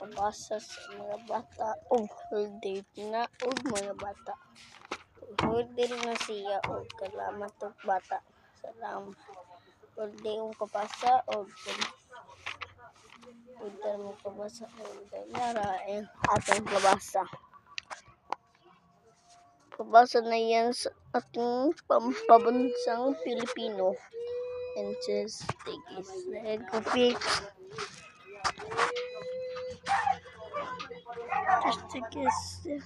makabasa sa mga bata o hurday na o mga bata. Hurday na siya o kalamat o bata. Salamat. Hurday o kabasa o hurday mo kabasa o hurday narain atong kabasa. Pabasa na yan sa ating pampabansang Pilipino. And just take a slide copy. Just take a slide.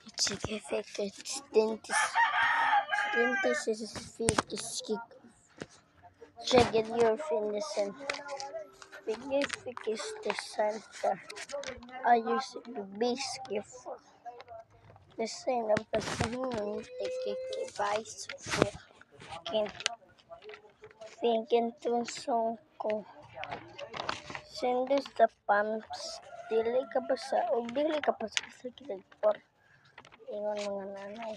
It's a effect. Dentist is fake. Check it your fingerprint. Figure is the center. I use the base gift. The sign of the human take a device for thinking to song ko. Sendus the pumps. Dili ka pa sa grade 4. Ingon mga nanay.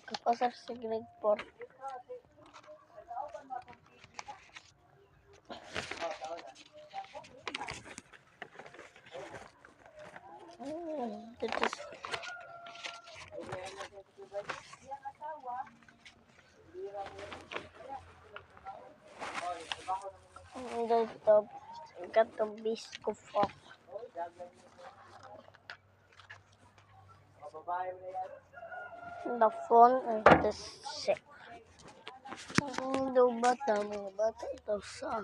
Kapasar sa grade 4. That is the bisco fork. The phone and the sick. Daw bata, mga bata daw sa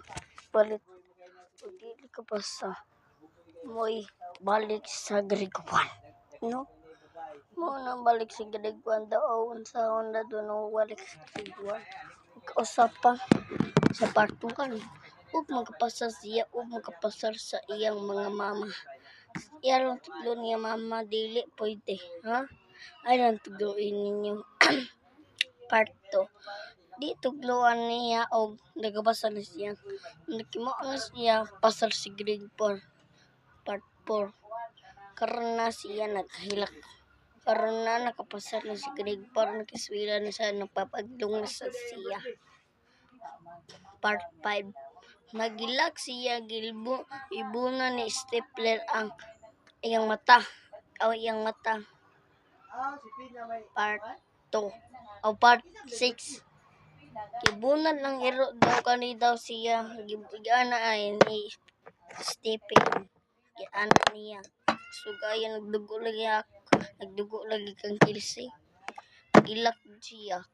palit. Pagdili ka pa sa mo'y balik sa grade 1. No? Mo na balik sa grade 1 daw. Sa Honda doon ang balik sa grade 1. Kausapan sa partukan. Huwag magkapasar siya. Huwag magkapasar sa iyang mga mama. Iyang tuglo niya mama. Dili pwede. Ha? Ayang tugloin ninyo. Part 2. Di tugloan niya o nagabasa na siya. Nakimaan na siya pasar si grade 4. Part 4. Karon na siya naghilak. Karon na nakapasar na si grade 4. Nakiswila na siya. Napapagdong na sa siya. Part 5. Nagilak siya gilbo. Ibuna ni stapler ang iyang mata. Part 2. O part 6. Kibunan lang iro daw kani daw siya. Gibigana ay ni Stephen. Giana niya. Sugaya nagdugo lagi kang kilsi. Gilak siya.